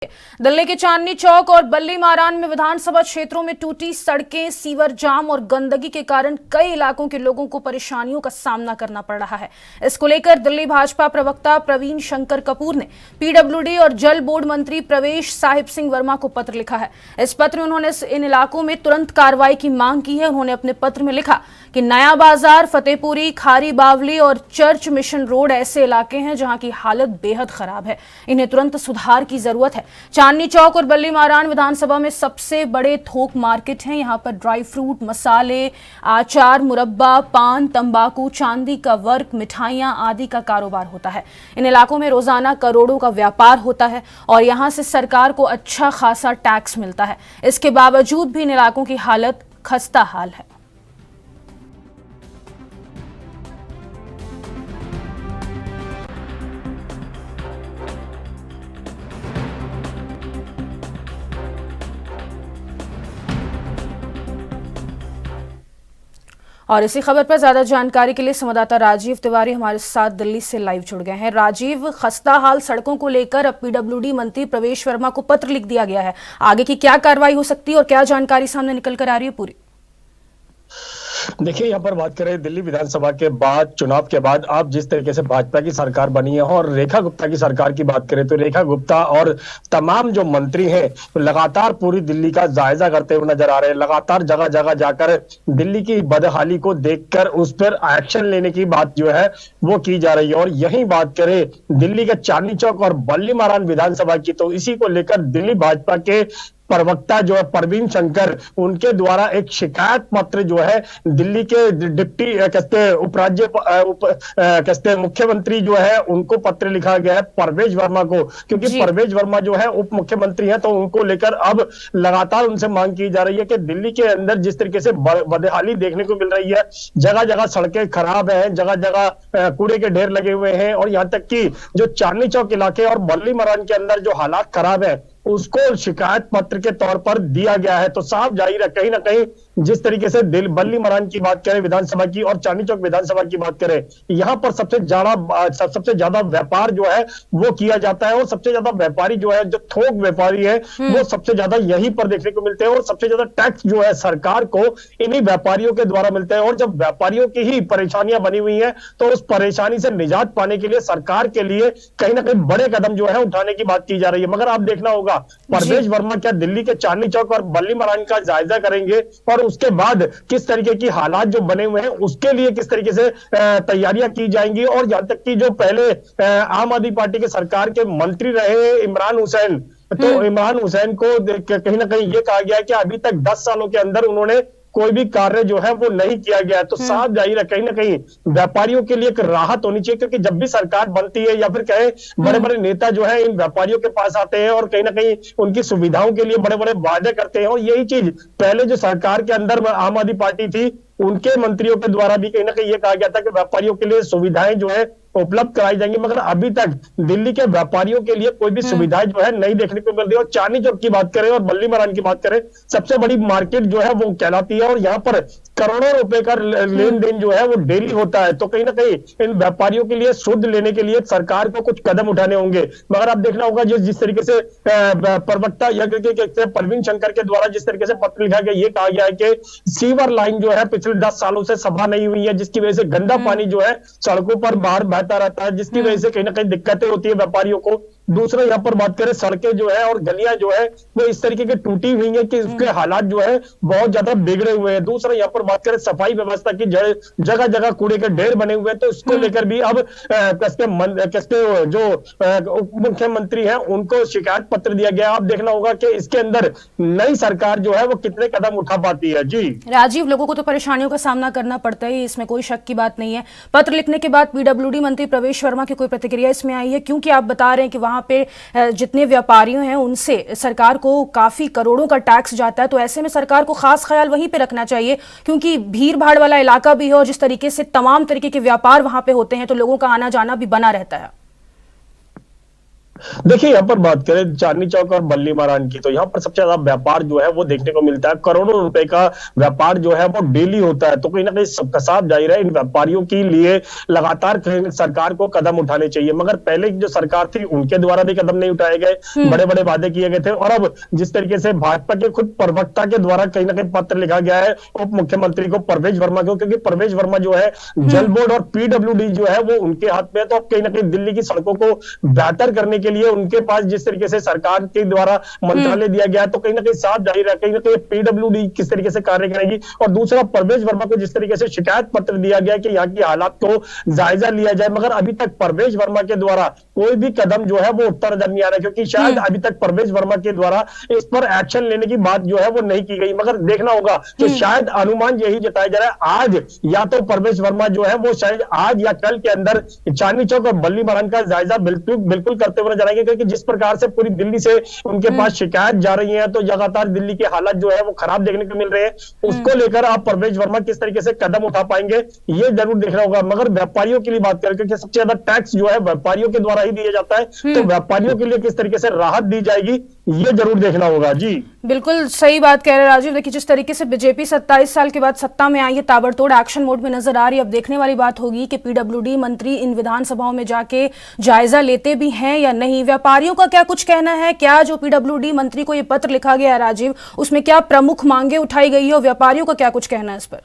दिल्ली के चांदनी चौक और बल्ली मारान में विधानसभा क्षेत्रों में टूटी सड़कें, सीवर जाम और गंदगी के कारण कई इलाकों के लोगों को परेशानियों का सामना करना पड़ रहा है। इसको लेकर दिल्ली भाजपा प्रवक्ता प्रवीण शंकर कपूर ने पीडब्ल्यूडी और जल बोर्ड मंत्री प्रवेश साहिब सिंह वर्मा को पत्र लिखा है। इस पत्र में उन्होंने इन इलाकों में तुरंत कार्रवाई की मांग की है। उन्होंने अपने पत्र में लिखा कि नया बाजार, फतेहपुरी, खारी बावली और चर्च मिशन रोड ऐसे इलाके हैं जहां की हालत बेहद खराब है। इन्हें तुरंत सुधार की जरूरत है। चांदनी चौक और बल्ली मारान विधानसभा में सबसे बड़े थोक मार्केट हैं। यहां पर ड्राई फ्रूट, मसाले, आचार, मुरब्बा, पान, तंबाकू, चांदी का वर्क, मिठाइयां आदि का कारोबार होता है। इन इलाकों में रोजाना करोड़ों का व्यापार होता है और यहां से सरकार को अच्छा खासा टैक्स मिलता है। इसके बावजूद भी इन इलाकों की हालत खस्ता हाल है। और इसी खबर पर ज्यादा जानकारी के लिए संवाददाता राजीव तिवारी हमारे साथ दिल्ली से लाइव जुड़ गए हैं। राजीव, खस्ता हाल सड़कों को लेकर अब पीडब्ल्यूडी मंत्री प्रवेश वर्मा को पत्र लिख दिया गया है। आगे की क्या कार्रवाई हो सकती है और क्या जानकारी सामने निकल कर आ रही है पूरी? देखिए, यहाँ पर बात करें दिल्ली विधानसभा के बाद, चुनाव के बाद अब जिस तरीके से भाजपा की सरकार बनी है और रेखा गुप्ता की सरकार की बात करें तो रेखा गुप्ता और तमाम जो मंत्री हैं लगातार पूरी दिल्ली का जायजा करते हुए नजर आ रहे हैं। लगातार जगह जगह जाकर दिल्ली की बदहाली को देखकर उस पर एक्शन लेने की बात जो है वो की जा रही है। और यही बात करें दिल्ली के चांदनी चौक और बल्ली मारान विधानसभा की, तो इसी को लेकर दिल्ली भाजपा के प्रवक्ता जो है प्रवीण शंकर, उनके द्वारा एक शिकायत पत्र जो है दिल्ली के डिप्टी मुख्यमंत्री जो है उनको पत्र लिखा गया है परवेश वर्मा को, क्योंकि परवेश वर्मा जो है उप मुख्यमंत्री है, तो उनको लेकर अब लगातार उनसे मांग की जा रही है कि दिल्ली के अंदर जिस तरीके से बदहाली देखने को मिल रही है, जगह जगह सड़कें खराब है, जगह जगह कूड़े के ढेर लगे हुए हैं और यहाँ तक कि जो चांदनी चौक इलाके और बल्ली मारान के अंदर जो हालात खराब है उसको शिकायत पत्र के तौर पर दिया गया है। तो साफ जाहिर है कहीं ना कहीं जिस तरीके से बल्ली मारान की बात करें विधानसभा की और चांदनी चौक विधानसभा की बात करें, यहाँ पर सबसे ज्यादा व्यापार जो है वो किया जाता है और सबसे ज्यादा व्यापारी जो है, जो थोक व्यापारी है, वो सबसे ज्यादा यहीं पर देखने को मिलते हैं और सबसे ज्यादा टैक्स जो है सरकार को इन्हीं व्यापारियों के द्वारा मिलते हैं। और जब व्यापारियों की ही परेशानियां बनी हुई है तो उस परेशानी से निजात पाने के लिए सरकार के लिए कहीं ना कहीं बड़े कदम जो है उठाने की बात की जा रही है। मगर आप देखना होगा परवेश वर्मा क्या दिल्ली के चांदनी चौक और बल्ली मारान का जायजा करेंगे और उसके बाद किस तरीके की हालात जो बने हुए हैं उसके लिए किस तरीके से तैयारियां की जाएंगी। और यहां तक कि जो पहले आम आदमी पार्टी के सरकार के मंत्री रहे इमरान हुसैन, तो इमरान हुसैन को कहीं ना कहीं ये कहा गया है कि अभी तक 10 सालों के अंदर उन्होंने कोई भी कार्य जो है वो नहीं किया गया। तो साफ जाहिर है कहीं ना कहीं व्यापारियों के लिए एक राहत होनी चाहिए, क्योंकि जब भी सरकार बनती है या फिर कहे बड़े बड़े नेता जो है इन व्यापारियों के पास आते हैं और कहीं ना कहीं उनकी सुविधाओं के लिए बड़े बड़े वादे करते हैं। और यही चीज पहले जो सरकार के अंदर आम आदमी पार्टी थी उनके मंत्रियों के द्वारा भी कहीं ना कहीं ये कहा गया था कि व्यापारियों के लिए सुविधाएं जो है उपलब्ध कराई जाएंगी। मगर अभी तक दिल्ली के व्यापारियों के लिए कोई भी सुविधाएं जो है नहीं देखने को मिल रही है। और चांदनी चौक की बात करें और बल्ली मारान की बात करें, सबसे बड़ी मार्केट जो है वो कहलाती है और यहाँ पर करोड़ों रुपए का लेन देन जो है वो डेली होता है। तो कहीं ना कहीं इन व्यापारियों के लिए शुद्ध लेने के लिए सरकार को कुछ कदम उठाने होंगे। मगर आप देखना होगा जिस तरीके से प्रवक्ता या प्रवीण शंकर के द्वारा जिस तरीके से पत्र लिखा गया, ये कहा गया है कि सीवर लाइन जो है पिछले 10 सालों से सफा नहीं हुई है, जिसकी वजह से गंदा पानी जो है सड़कों पर बाहर बहता रहता है, जिसकी वजह से कहीं ना कहीं दिक्कतें होती है व्यापारियों को। दूसरा यहाँ पर बात करें सड़कें जो है और गलियां जो है वो इस तरीके की टूटी हुई है कि उसके हालात जो है बहुत ज्यादा बिगड़े हुए हैं। दूसरा यहाँ पर बात करें सफाई व्यवस्था की, जगह जगह कूड़े के ढेर बने हुए हैं, तो इसको लेकर भी अब जो उप मुख्यमंत्री हैं उनको शिकायत पत्र दिया गया। आप देखना होगा कि इसके अंदर नई सरकार जो है वो कितने कदम उठा पाती है। जी राजीव, लोगों को तो परेशानियों का सामना करना पड़ता है, इसमें कोई शक की बात नहीं है। पत्र लिखने के बाद पीडब्ल्यूडी मंत्री प्रवेश वर्मा की कोई प्रतिक्रिया इसमें आई है? क्योंकि आप बता रहे हैं कि वहां पे जितने व्यापारियों हैं उनसे सरकार को काफी करोड़ों का टैक्स जाता है, तो ऐसे में सरकार को खास ख्याल वहीं पे रखना चाहिए, क्योंकि भीड़ भाड़ वाला इलाका भी है और जिस तरीके से तमाम तरीके के व्यापार वहां पे होते हैं तो लोगों का आना जाना भी बना रहता है। देखिए यहाँ पर बात करें चांदनी चौक और बल्ली मारान की, तो यहाँ पर सबसे ज्यादा व्यापार जो है वो देखने को मिलता है। करोड़ों रुपए का व्यापार जो है वो डेली होता है। तो कहीं ना कहीं सबका साफ जाहिर है इन व्यापारियों के लिए लगातार सरकार को कदम उठाने चाहिए, मगर पहले की जो सरकार थी उनके द्वारा भी कदम नहीं उठाए गए, बड़े बड़े वादे किए गए थे। और अब जिस तरीके से भाजपा के खुद प्रवक्ता के द्वारा कहीं ना कहीं पत्र लिखा गया है उप मुख्यमंत्री को, परवेज वर्मा को, क्योंकि परवेज वर्मा जो है जल बोर्ड और पीडब्ल्यूडी जो है वो उनके हाथ में है। तो अब कहीं ना कहीं दिल्ली की सड़कों को बेहतर करने के लिए उनके पास जिस तरीके से सरकार के द्वारा मंत्रालय दिया गया है, तो कहीं ना कहीं साफ जाहिर है कहीं ना कहीं पीडब्ल्यूडी किस तरीके से कार्य करेगी। और दूसरा, परवेज वर्मा को जिस तरीके से शिकायत पत्र दिया गया कि यहाँ की हालात को जायजा लिया जाए, मगर अभी तक परवेज वर्मा के द्वारा कोई भी कदम जो है वो उत्तर नजर नहीं आ रहा, क्योंकि शायद अभी तक परवेज वर्मा के द्वारा इस पर एक्शन लेने की बात जो है वो नहीं की गई। मगर देखना होगा कि शायद अनुमान यही जताया जा रहा है आज या तो परवेज वर्मा जो है वो शायद आज या कल के अंदर चांदनी चौक और बल्ली मारान का जायजा बिल्कुल करते हुए नजर आएंगे, क्योंकि जिस प्रकार से पूरी दिल्ली से उनके पास शिकायत जा रही है, तो लगातार दिल्ली के हालात जो है वो खराब देखने को मिल रहे हैं। उसको लेकर आप परवेज वर्मा किस तरीके से कदम उठा पाएंगे ये जरूर देखना होगा। मगर व्यापारियों के लिए बात करें, क्योंकि सबसे ज्यादा टैक्स जो है व्यापारियों के द्वारा ही दिया जाता है, तो व्यापारियों के लिए किस तरीके से राहत दी जाएगी ये जरूर देखना होगा। जी बिल्कुल सही बात कह रहे हैं राजीव। देखिए जिस तरीके से बीजेपी 27 साल के बाद सत्ता में आई है, ताबड़तोड़ एक्शन मोड में नजर आ रही है। अब देखने वाली बात होगी कि पीडब्ल्यूडी मंत्री इन विधानसभाओं में जाके जायजा लेते भी हैं या नहीं। व्यापारियों का क्या कुछ कहना है? क्या जो पीडब्ल्यूडी मंत्री को ये पत्र लिखा गया है राजीव, उसमें क्या प्रमुख मांगे उठाई गई है और व्यापारियों का क्या कुछ कहना है इस पर?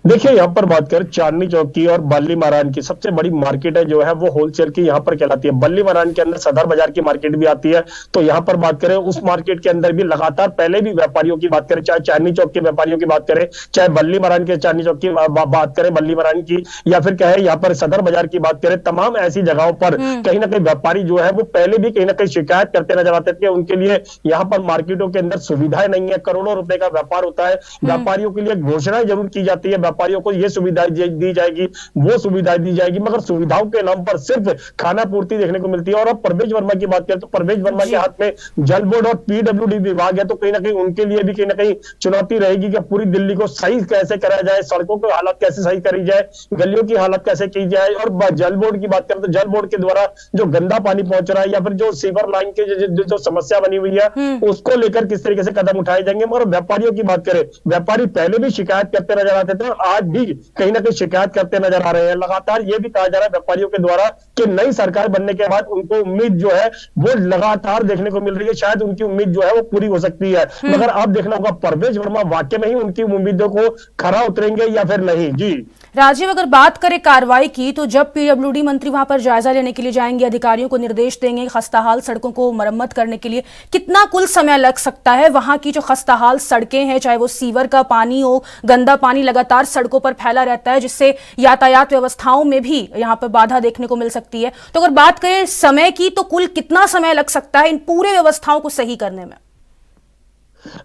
देखिए यहाँ पर बात करें चांदनी चौक की और बल्ली मारान की, सबसे बड़ी मार्केट है जो है वो होलसेल की यहाँ पर कहलाती है। बल्ली मारान के अंदर सदर बाजार की मार्केट भी आती है। तो यहाँ पर बात करें उस मार्केट के अंदर भी लगातार पहले भी व्यापारियों की बात करें, चाहे चांदनी चौक के व्यापारियों की बात करें, चाहे बल्ली मारान के चांदनी चौक की बात करें, बल्ली मारान की, या फिर कहे यहाँ पर सदर बाजार की बात करें, तमाम ऐसी जगहों पर कहीं ना कहीं व्यापारी जो है वो पहले भी कहीं ना कहीं शिकायत करते नजर आते थे। उनके लिए यहाँ पर मार्केटों के अंदर सुविधाएं नहीं है, करोड़ों रुपए का व्यापार होता है। व्यापारियों के लिए घोषणाएं जरूर की जाती है, व्यापारियों को ये सुविधाएं दी जाएगी, वो सुविधाएं दी जाएगी, मगर सुविधाओं के नाम पर सिर्फ खाना पूर्ति देखने को मिलती है। और अब परवेज वर्मा की बात करें तो परवेज वर्मा के हाथ में जल बोर्ड और पीडब्ल्यूडी विभाग है, तो कहीं ना कहीं उनके लिए भी कहीं ना कहीं चुनौती रहेगी कि पूरी दिल्ली को सही कैसे कराया जाए, सड़कों की हालत कैसे सही करी जाए, गलियों की हालत कैसे की जाए। और जल बोर्ड की बात करें तो जल बोर्ड के द्वारा जो गंदा पानी पहुंच रहा है या फिर जो सीवर लाइन की जो समस्या बनी हुई है उसको लेकर किस तरीके से कदम उठाए जाएंगे। मगर व्यापारियों की बात करें, व्यापारी पहले भी शिकायत करते नजर आते थे, आज भी कहीं ना कहीं शिकायत करते नजर आ रहे हैं। लगातार ये भी कहा जा रहा है व्यापारियों के द्वारा कि नई सरकार बनने के बाद उनको उम्मीद जो है वो लगातार देखने को मिल रही है, शायद उनकी उम्मीद जो है वो पूरी हो सकती है। मगर आप देखना होगा परवेज वर्मा वाकई में ही उनकी उम्मीदों को खरा उतरेंगे या फिर नहीं। जी राजीव, अगर बात करें कार्रवाई की, तो जब पीडब्ल्यूडी मंत्री वहां पर जायजा लेने के लिए जाएंगे, अधिकारियों को निर्देश देंगे खस्ताहाल सड़कों को मरम्मत करने के लिए, कितना कुल समय लग सकता है? वहां की जो खस्ताहाल सड़कें हैं, चाहे वो सीवर का पानी हो, गंदा पानी लगातार सड़कों पर फैला रहता है, जिससे यातायात व्यवस्थाओं में भी यहाँ पर बाधा देखने को मिल सकती है। तो अगर बात करें समय की, तो कुल कितना समय लग सकता है इन पूरे व्यवस्थाओं को सही करने में?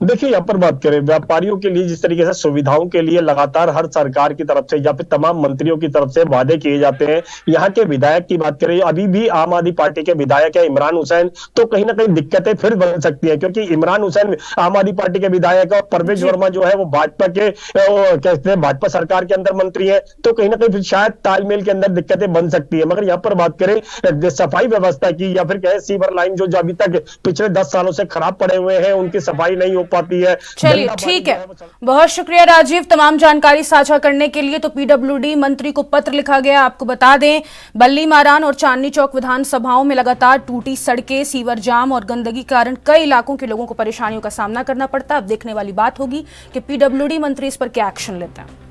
देखिए यहाँ पर बात करें व्यापारियों के लिए जिस तरीके से सुविधाओं के लिए लगातार हर सरकार की तरफ से या फिर तमाम मंत्रियों की तरफ से वादे किए जाते हैं। यहाँ के विधायक की बात करें, अभी भी आम आदमी पार्टी के विधायक है इमरान हुसैन, तो कहीं ना कहीं दिक्कतें फिर बन सकती है, क्योंकि इमरान हुसैन आम आदमी पार्टी के विधायक है और परवेज वर्मा जो है वो भाजपा के कहते हैं भाजपा सरकार के अंदर मंत्री है, तो कहीं ना कहीं फिर शायद तालमेल के अंदर दिक्कतें बन सकती है। मगर यहाँ पर बात करें सफाई व्यवस्था की या फिर कहे सीवर लाइन जो अभी तक पिछले 10 सालों से खराब पड़े हुए हैं, उनकी सफाई नहीं हो पाती है। चलिए ठीक है, बहुत शुक्रिया राजीव तमाम जानकारी साझा करने के लिए। तो पीडब्ल्यूडी मंत्री को पत्र लिखा गया, आपको बता दें बल्ली मारान और चांदनी चौक विधानसभाओं में लगातार टूटी सड़कें, सीवर जाम और गंदगी के कारण कई इलाकों के लोगों को परेशानियों का सामना करना पड़ता है। अब देखने वाली बात होगी कि पीडब्ल्यूडी मंत्री इस पर क्या एक्शन लेते हैं।